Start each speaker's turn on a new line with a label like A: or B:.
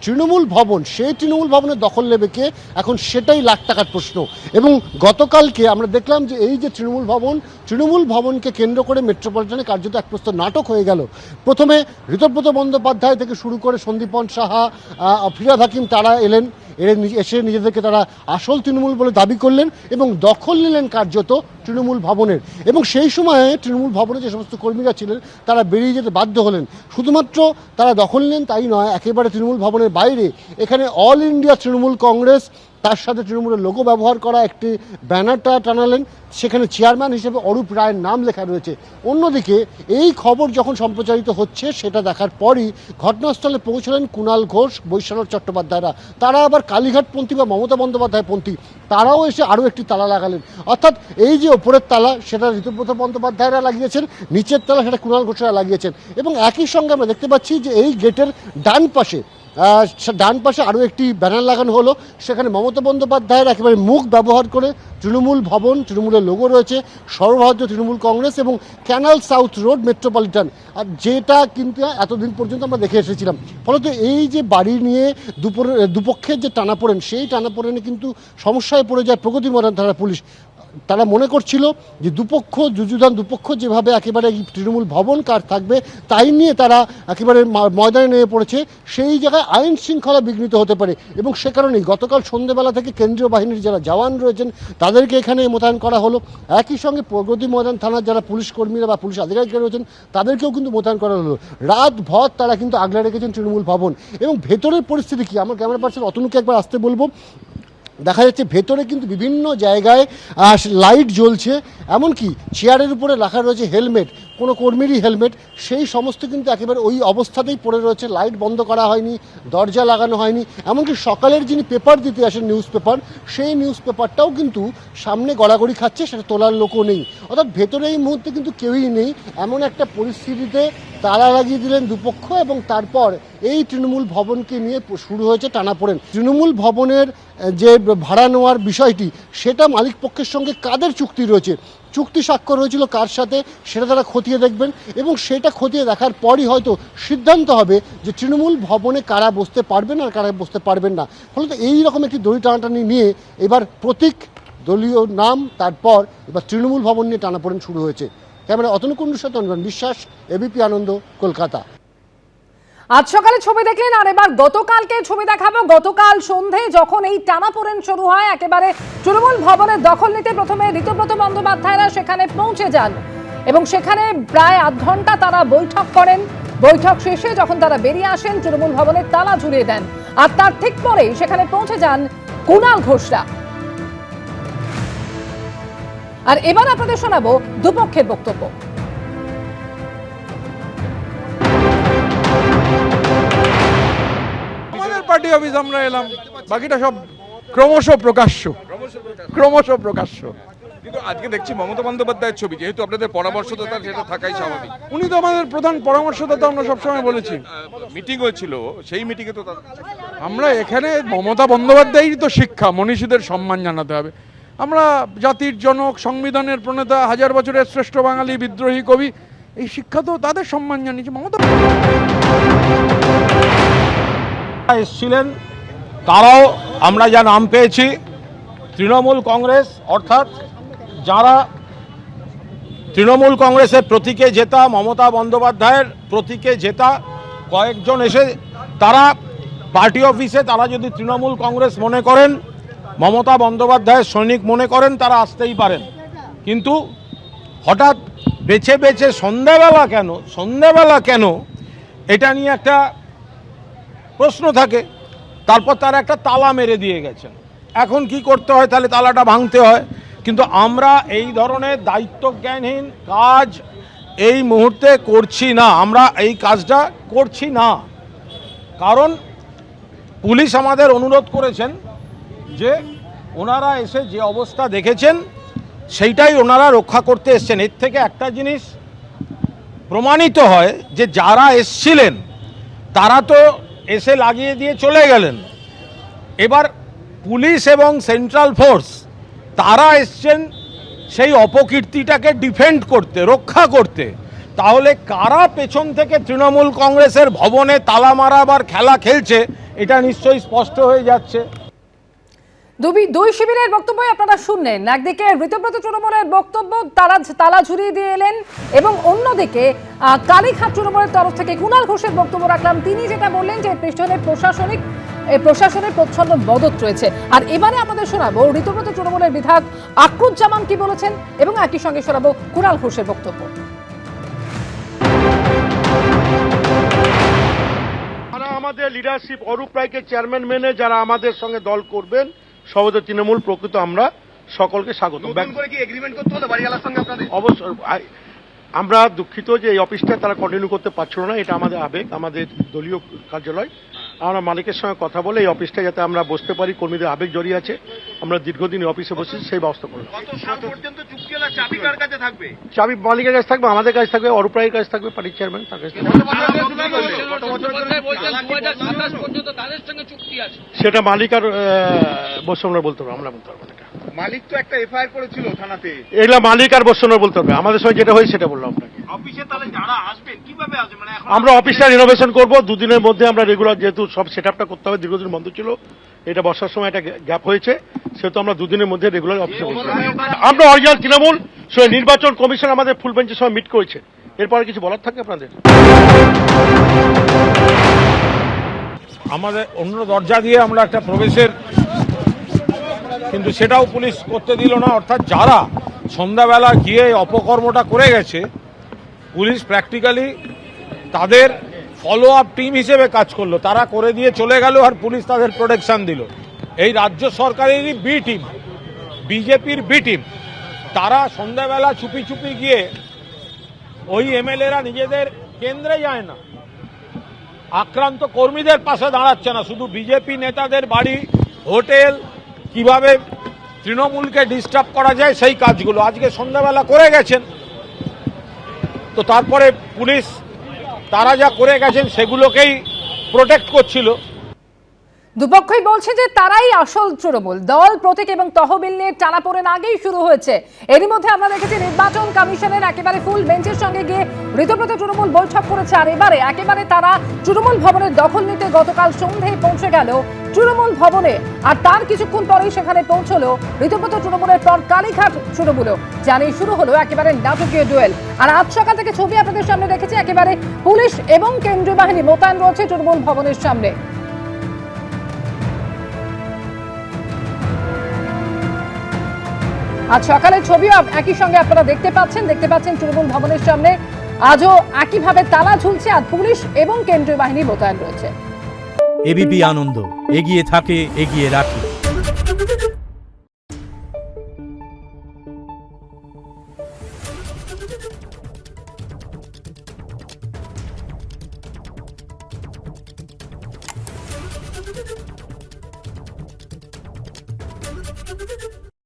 A: তৃণমূল ভবন, সেই তৃণমূল ভবনের দখল নেবে কে, এখন সেটাই লাখ টাকার প্রশ্ন। এবং গতকালকে আমরা দেখলাম যে এই যে তৃণমূল ভবনকে কেন্দ্র করে মেট্রোপলিটনে কার্যত এক প্রস্ত নাটক হয়ে গেল। প্রথমে ঋতব্রত বন্দ্যোপাধ্যায় থেকে শুরু করে সন্দীপন সাহা, ফিরহাদ হাকিম, তারা এসে নিজেদেরকে তারা আসল তৃণমূল বলে দাবি করলেন এবং দখল নিলেন কার্যত তৃণমূল ভবনের। এবং সেই সময়ে তৃণমূল ভবনে যে সমস্ত কর্মীরা ছিলেন তারা বেরিয়ে যেতে বাধ্য হলেন। শুধুমাত্র তারা দখল নিলেন তাই নয়, একেবারে তৃণমূল ভবনের বাইরে এখানে অল ইন্ডিয়া তৃণমূল কংগ্রেস, তার সাথে তৃণমূলের লোগো ব্যবহার করা একটি ব্যানারটা টানালেন, সেখানে চেয়ারম্যান হিসেবে অরূপ রায়ের নাম লেখা রয়েছে। অন্যদিকে এই খবর যখন সম্প্রচারিত হচ্ছে সেটা দেখার পরই ঘটনাস্থলে পৌঁছলেন কুণাল ঘোষ, বৈশ্বনাথ চট্টোপাধ্যায়রা। তারা আবার কালীঘাটপন্থী বা মমতা বন্দ্যোপাধ্যায়পন্থী, তারাও এসে আরও একটি তালা লাগালেন। অর্থাৎ এই যে ওপরের তালা সেটা ঋতব্রত বন্দ্যোপাধ্যায়রা লাগিয়েছেন, নিচের তালা সেটা কুণাল ঘোষরা লাগিয়েছেন। এবং একই সঙ্গে আমরা দেখতে পাচ্ছি যে এই গেটের ডান পাশে আরও একটি ব্যানার লাগানো হলো, সেখানে মমতা বন্দ্যোপাধ্যায়ের একেবারে মুখ ব্যবহার করে তৃণমূল ভবন, তৃণমূলের লোগো রয়েছে, সর্বভারতীয় তৃণমূল কংগ্রেস এবং ক্যানাল সাউথ রোড মেট্রোপলিটন, আর যেটা কিন্তু এতদিন পর্যন্ত আমরা দেখে এসেছিলাম। ফলত এই যে বাড়ি নিয়ে দুপক্ষের যে টানাপোড়েন, সেই টানাপোড়েনে কিন্তু সমস্যায় পড়ে যায় প্রগতি ময়দান থানার পুলিশ। তারা মনে করছিল যে যুযুধান দুপক্ষ যেভাবে একেবারে তৃণমূল ভবন কার থাকবে তাই নিয়ে তারা একেবারে ময়দানে নেমে পড়েছে, সেই জায়গায় আইন শৃঙ্খলা বিঘ্নিত হতে পারে। এবং সে কারণেই গতকাল সন্ধ্যেবেলা থেকে কেন্দ্রীয় বাহিনীর যারা জওয়ান রয়েছেন তাদেরকে এখানে মোতায়েন করা হলো। একই সঙ্গে প্রগতি ময়দান থানার যারা পুলিশ কর্মীরা বা পুলিশ আধিকারিকরা রয়েছেন তাদেরকেও কিন্তু মোতায়েন করা হলো। রাতভর তারা কিন্তু আগলে রেখেছেন তৃণমূল ভবন। এবং ভেতরের পরিস্থিতি কি, আমার ক্যামেরা পার্সন অতনুকে একবার আসতে বলবো। দেখা যাচ্ছে ভেতরে কিন্তু বিভিন্ন জায়গায় লাইট জ্বলছে, এমনকি চেয়ারের উপরে রাখা রয়েছে হেলমেট, কোনো কর্মীরই হেলমেট, সেই সমস্ত কিন্তু একেবারে ওই অবস্থাতেই পড়ে রয়েছে। লাইট বন্ধ করা হয়নি, দরজা লাগানো হয়নি, এমনকি সকালের যিনি পেপার দিতে আসেন নিউজ পেপার, সেই নিউজ পেপারটাও কিন্তু সামনে গড়াগড়ি খাচ্ছে, সেটা তোলার লোকও নেই। অর্থাৎ ভেতরে এই মুহূর্তে কিন্তু কেউই নেই। এমন একটা পরিস্থিতিতে তালা লাগিয়ে দিলেন দুপক্ষ এবং তারপর এই তৃণমূল ভবনকে নিয়ে শুরু হয়েছে টানাপোড়েন। তৃণমূল ভবনের যে ভাড়া নেওয়ার বিষয়টি, সেটা মালিক পক্ষের সঙ্গে কাদের চুক্তি রয়েছে, চুক্তি স্বাক্ষর হয়েছিল কার সাথে, সেটা তারা খতিয়ে দেখবেন এবং সেটা খতিয়ে দেখার পরই হয়তো সিদ্ধান্ত হবে যে তৃণমূল ভবনে কারা বসতে পারবেন আর কারা বসতে পারবেন না। ফলত এই রকম একটি দড়ি টানাটানি নিয়ে এবার প্রতীক, দলীয় নাম, তারপর এবার তৃণমূল ভবন নিয়ে টানাপোড়েন শুরু হয়েছে। ক্যামেরা অতনু কুণ্ডুর সাথে অনির্বাণ বিশ্বাস, এবিপি আনন্দ, কলকাতা।
B: আজ সকালে ছবি দেখলেন, আর এবার গতকালকে ছবি দেখাবো। গতকাল সন্ধে যখন এই টানাপোড়েন শুরু হয়, একেবারে তৃণমূল ভবনের দখল নিতে প্রথমে ঋতব্রত বন্দ্যোপাধ্যায়রা সেখানে পৌঁছে যান এবং সেখানে প্রায় আধ ঘন্টা তারা বৈঠক করেন। বৈঠক শেষে যখন তারা বেরিয়ে আসেন, তৃণমূল ভবনের তালা ঝুলিয়ে দেন। আর তার ঠিক পরেই সেখানে পৌঁছে যান কুণাল ঘোষরা। আর এবার আপনাদের শোনাবো দুপক্ষের বক্তব্য।
C: পার্টি অফিস আমরা এলাম, বাকিটা সব ক্রমশ প্রকাশ্য।
D: কিন্তু আজকে দেখছি মমতা বন্দ্যোপাধ্যায়ের ছবি, যেহেতু আপনাদের পরামর্শদাতা, সেটা থাকাই স্বাভাবিক।
C: উনি তো আমাদের প্রধান পরামর্শদাতা, আমরা সবসময় বলেছি।
D: মিটিং হয়েছিল, সেই মিটিংয়ে তো
C: আমরা এখানে মমতা বন্দ্যোপাধ্যায়েরই তো শিক্ষা, মনীষীদের সম্মান জানাতে হবে। আমরা জাতির জনক, সংবিধানের প্রণেতা, 1000 বছরের শ্রেষ্ঠ বাঙালি, বিদ্রোহী কবি, এই শিক্ষা তো তাদের সম্মান জানিয়েছে। মমতা
E: এসেছিলেন, তারাও আমরা যা নাম পেয়েছি তৃণমূল কংগ্রেস, অর্থাৎ যারা তৃণমূল কংগ্রেসের প্রতীকে জেতা, মমতা বন্দ্যোপাধ্যায়ের প্রতীকে জেতা কয়েকজন এসে তারা পার্টি অফিসে, তারা যদি তৃণমূল কংগ্রেস মনে করেন, মমতা বন্দ্যোপাধ্যায়ের সৈনিক মনে করেন, তারা আসতেই পারেন। কিন্তু হঠাৎ বেছে সন্ধ্যাবেলা কেন এটা নিয়ে একটা প্রশ্ন থাকে। তারপর তারা একটা তালা মেরে দিয়ে গেছেন। এখন কি করতে হয়, তাহলে তালাটা ভাঙতে হয়। কিন্তু আমরা এই ধরনের দায়িত্বজ্ঞানহীন কাজ এই মুহূর্তে করছি না, আমরা এই কাজটা করছি না। কারণ পুলিশ আমাদের অনুরোধ করেছেন যে ওনারা এসে যে অবস্থা দেখেছেন সেইটাই ওনারা রক্ষা করতে এসছেন। এর থেকে একটা জিনিস প্রমাণিত হয় যে যারা এসছিলেন তারা তো এসে লাগিয়ে দিয়ে চলে গেলেন। এবার পুলিশ এবং সেন্ট্রাল ফোর্স তারা এসছেন সেই অপকীর্তিটাকে ডিফেন্ড করতে, রক্ষা করতে। তাহলে কারা পেছন থেকে তৃণমূল কংগ্রেসের ভবনে তালা মারাবার খেলা খেলছে এটা নিশ্চয়ই স্পষ্ট হয়ে যাচ্ছে।
B: দুই শিবিরের বক্তব্যই আপনারা শুনলেন। একদিকে ঋতব্রত তৃণমূলের বক্তব্য, তালা ঝুরিয়ে দিয়ে এলেন, এবং অন্যদিকে কালীঘাট তৃণমূলের তরফ থেকে কুণাল ঘোষের বক্তব্য রাখলাম। তিনি যেটা বললেন যে পেছনে প্রশাসনের প্রচ্ছন্ন মদত রয়েছে। আর এবারে আমাদের শোনাবো ঋতব্রত তৃণমূলের বিধায়ক আকরুজ্জামান কি বলেছেন, এবং একই সঙ্গে শোনাবো কুণাল ঘোষের বক্তব্য।
F: আমাদের লিডারশিপ অরূপ রায়কে চেয়ারম্যান মেনে যারা আমাদের সঙ্গে দল করবেন সর্বদা তৃণমূল প্রকৃত আমরা সকলকে স্বাগত। অবশ্যই আমরা দুঃখিত যে এই অফিসটা তারা কন্টিনিউ করতে পারছিল না, এটা আমাদের আবেগ, আমাদের দলীয় কার্যালয়। আমরা মালিকের সঙ্গে কথা বলে এই অফিসটা যাতে আমরা বসতে পারি, কর্মীদের আবেগ জড়িয়ে আছে, আমরা দীর্ঘদিন অফিসে বসেছি, সেই ব্যবস্থা করব। চাবি মালিকের কাছে থাকবে, আমাদের কাছে থাকবে, অরূপ রায়ের কাছে থাকবে, পার্টির চেয়ারম্যান তার কাছে থাকবে। সেটা মালিক আর বৈষ্ণবরা বলতে পারবো, আমরা বলতে পারবো না।
G: মালিক তো একটা এফআইআর করেছিল থানাতে।
F: এগুলা মালিক আর বৈষ্ণবরা বলতে হবে, আমাদের সঙ্গে যেটা হয় সেটা বললাম আপনাকে।
G: অফিসে তাহলে যারা আসবেন কিভাবে আসবেন? মানে এখন
F: আমরা অফিসটা রিনোভেশন করব, দুদিনের মধ্যে আমরা রেগুলার, যেহেতু সব সেটআপটা করতে হবে, দীর্ঘদিন বন্ধ ছিল, এটা বর্ষার সময় একটা গ্যাপ হয়েছে, সেহেতু আমরা দুদিনের মধ্যে রেগুলার অফিসে বসবো। আমরা অরিজিনাল তৃণমূল নির্বাচন কমিশন আমাদের ফুল বেঞ্চের সময় মিট করেছে, এরপরে কিছু বলার থাকে আপনাদের?
E: আমাদের অন্য দরজা দিয়ে আমরা একটা প্রবেশের, কিন্তু সেটাও পুলিশ করতে দিল না। অর্থাৎ যারা সন্ধ্যাবেলা গিয়ে অপকর্মটা করে গেছে, পুলিশ প্র্যাকটিক্যালি তাদের ফলো আপ টিম হিসেবে কাজ করলো, তারা করে দিয়ে চলে গেল, আর পুলিশ তাদের প্রোটেকশন দিল। এই রাজ্য সরকারেরই বি টিম, বিজেপির বি টিম, তারা সন্ধ্যাবেলা চুপি চুপি গিয়ে ওই এমএলএরা নিজেদের কেন্দ্রে যায় না, আক্রান্ত কর্মীদের পাশে দাঁড়াচ্ছে না, শুধু বিজেপি নেতাদের বাড়ি, হোটেল, কিভাবে তৃণমূলকে ডিস্টার্ব করা যায় সেই কাজগুলো আজকে সন্ধ্যাবেলা করে গেছেন। তো তারপরে পুলিশ তারা যা করে গেছেন সেগুলোকেই প্রোটেক্ট করছিল।
B: দুপক্ষই বলছে যে তারাই আসল তৃণমূল। দল প্রতীক এবং তহবিল নিয়ে টানাপোড়েন আগেই শুরু হয়েছে। এরই মধ্যে আমরা দেখেছি নির্বাচন কমিশনের একেবারে ফুল বেঞ্চের সঙ্গে গিয়ে ঋতব্রত তৃণমূল বৈঠক করেছে, আর এবারে একেবারে তারা তৃণমূল ভবনের দখল নিতে গতকাল সন্ধ্যায় পৌঁছে গেল তৃণমূল ভবনে, আর তার কিছুক্ষণ পরেই সেখানে পৌঁছলো ঋতব্রত তৃণমূলের পর কালীঘাট তৃণমূলও। জানিয়ে শুরু হলো একেবারে নাটকীয় ডুয়েল। আর আজ সকাল থেকে ছবি আপনাদের সামনে রেখেছি, একেবারে পুলিশ এবং কেন্দ্রীয় বাহিনী মোতায়েন রয়েছে তৃণমূল ভবনের সামনে। আজ সকালের ছবিও একই সঙ্গে আপনারা দেখতে পাচ্ছেন তৃণমূল ভবনের সামনে আজও একইভাবে তালা ঝুলছে, আর পুলিশ এবং কেন্দ্রীয় বাহিনী মোতায়েন রয়েছে।
H: এবিপি আনন্দ, এগিয়ে থাকে, এগিয়ে রাখে।